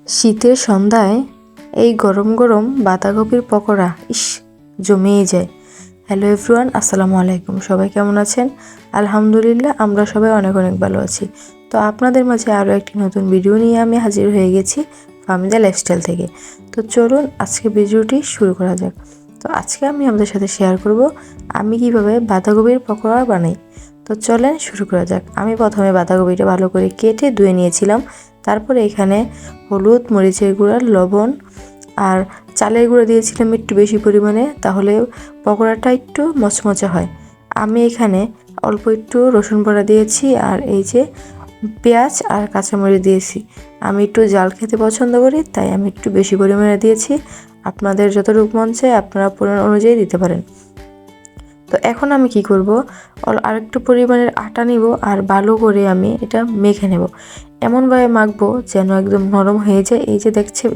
শীতের সন্ধ্যায় এই গরম গরম বাঁধাকপির পকোড়া জমেই যায়। হ্যালো এভরিওয়ান, আসসালামু আলাইকুম। সবাই কেমন আছেন? আলহামদুলিল্লাহ, আমরা সবাই অনেক অনেক ভালো আছি। তো আপনাদের মাঝে আরও একটি নতুন ভিডিও নিয়ে আমি হাজির হয়ে গেছি ফাহমিদা লাইফস্টাইল থেকে। তো চলুন আজকে ভিডিওটি শুরু করা যাক। তো আজকে আমি আপনাদের সাথে শেয়ার করব আমি কিভাবে বাঁধাকপির পকোড়া বানাই। তো চলেন শুরু করা যাক। আমি প্রথমে বাঁধাকপিটা ভালো করে কেটে ধুয়ে নিয়েছিলাম। তারপরে এখানে হলুদ, মরিচের গুঁড়া, লবণ আর চালের গুঁড়া দিয়েছিলাম একটু বেশি পরিমাণে, তাহলে পকোড়াটা একটু মচমচে হয়। আমি এখানে অল্প একটু রসুন বাটা দিয়েছি আর এই যে পেঁয়াজ আর কাঁচামরিচ দিয়েছি। আমি একটু জাল খেতে পছন্দ করি, তাই আমি একটু বেশি পরিমাণে দিয়েছি। আপনাদের যতটুকু মন চায় আপনারা পরিমাণ অনুযায়ী দিতে পারেন। তো এখন আমি কি করব, আরেকটু পরিমাণের আটা নিব আর ভালো করে আমি এটা মেখে নেব। এমনভাবে মাখবো যেন একদম নরম হয়ে যায়। এই যে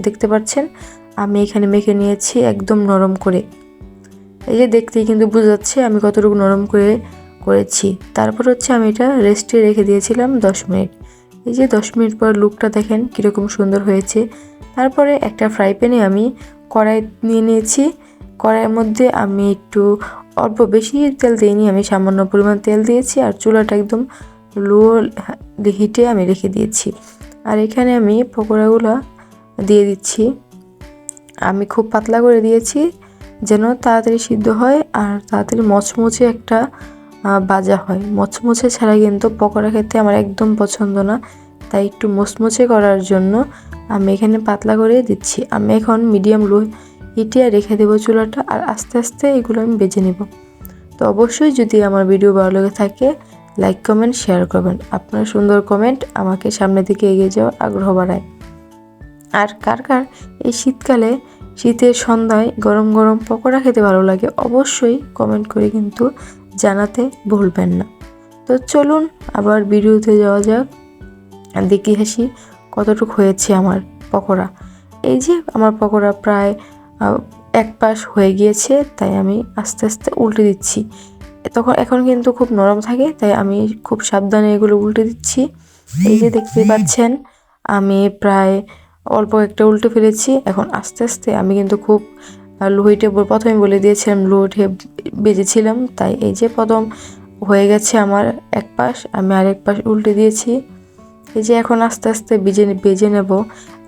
দেখতে পাচ্ছেন আমি এখানে মেখে নিয়েছি একদম নরম করে। এই যে দেখতেই কিন্তু বোঝা যাচ্ছে আমি কতটুকু নরম করে করেছি। তারপর হচ্ছে আমি এটা রেস্টে রেখে দিয়েছিলাম 10 মিনিট। এই যে 10 মিনিট পর লুকটা দেখেন কীরকম সুন্দর হয়েছে। তারপরে একটা ফ্রাই প্যানে আমি কড়াই নিয়ে নিয়েছি। কড়াইয়ের মধ্যে আমি একটু অল্প বেশি তেল দিইনি, আমি সামান্য পরিমাণ তেল দিয়েছি আর চুলাটা একদম লো হিটে আমি রেখে দিয়েছি। আর এখানে আমি পকোড়াগুলো দিয়ে দিচ্ছি। আমি খুব পাতলা করে দিয়েছি যেন তাড়াতাড়ি সিদ্ধ হয় আর তাড়াতাড়ি মচমচে একটা ভাজা হয়। মচমচে ছাড়া কিন্তু পকোড়া খেতে আমার একদম পছন্দ না, তাই একটু মচমচে করার জন্য আমি এখানে পাতলা করে দিচ্ছি। আমি এখন মিডিয়াম লো হিটে রেখে দেবো চুলাটা আর আস্তে আস্তে এগুলো আমি বেজে নেব। তো অবশ্যই যদি আমার ভিডিও ভালো লেগে থাকে লাইক, কমেন্ট, শেয়ার করবেন। আপনার সুন্দর কমেন্ট আমাকে সামনের দিকে এগিয়ে যাওয়ার আগ্রহ বাড়ায়। আর কার কার এই শীতকালে শীতের সন্ধ্যায় গরম গরম পকোড়া খেতে ভালো লাগে অবশ্যই কমেন্ট করে কিন্তু জানাতে ভুলবেন না। তো চলুন আবার ভিডিওতে যাওয়া যাক, দেখি হাসি কতটুকু হয়েছে আমার পকোড়া। এই যে আমার পকোড়া প্রায় এক পাশ হয়ে গিয়েছে, তাই আমি আস্তে আস্তে উল্টে দিচ্ছি। এখন কিন্তু খুব নরম থাকে, তাই আমি খুব সাবধানে এগুলো উল্টে দিচ্ছি। এই যে দেখতে পাচ্ছেন আমি প্রায় অল্প একটা উল্টে ফেলেছি। এখন আস্তে আস্তে আমি কিন্তু খুব লো হিটে প্রথমে বলে দিয়েছিলাম লো হিটে বেজেছিলাম, তাই এই যে প্রথম হয়ে গেছে আমার এক পাশ, আমি আরেক পাশ উল্টে দিয়েছি। এই যে এখন আস্তে আস্তে বেজে নেব।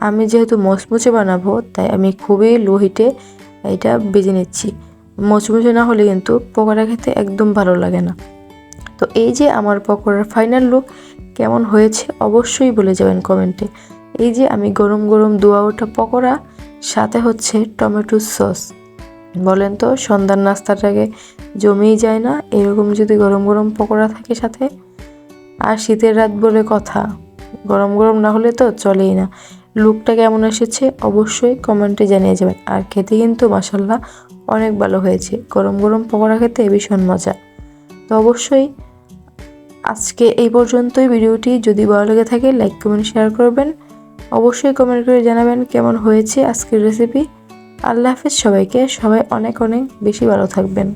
আমি যেহেতু মচমচে বানাবো তাই আমি খুবই লো হিটে এটা বেজে নিচ্ছি। মচমচে না হলে কিন্তু পকোড়া খেতে একদম ভালো লাগে না। তো এই যে আমার পকোড়ার ফাইনাল লুক কেমন হয়েছে অবশ্যই বলে যাবেন কমেন্টে। এই যে আমি গরম গরম দোয়া ওঠা পকোড়া, সাথে হচ্ছে টমেটো সস। বলেন তো সন্ধ্যার নাস্তাটাকে জমেই যায় না এরকম যদি গরম গরম পকোড়া থাকে সাথে। আর শীতের রাত বলে কথা, গরম গরম না হলে তো চলেই না। লুকটা কেমন এসেছে অবশ্যই কমেন্টে জানিয়ে যাবেন। আর খেতে কিন্তু মাশাআল্লাহ অনেক ভালো হয়েছে। গরম গরম পকোড়া খেতে ভীষণ মজা। তো অবশ্যই আজকে এই পর্যন্তই। ভিডিওটি যদি ভালো লেগে থাকে লাইক, কমেন্ট, শেয়ার করবেন। অবশ্যই কমেন্ট করে জানাবেন কেমন হয়েছে আজকের রেসিপি। আল্লাহ হাফেজ সবাইকে। সবাই অনেক অনেক বেশি ভালো থাকবেন।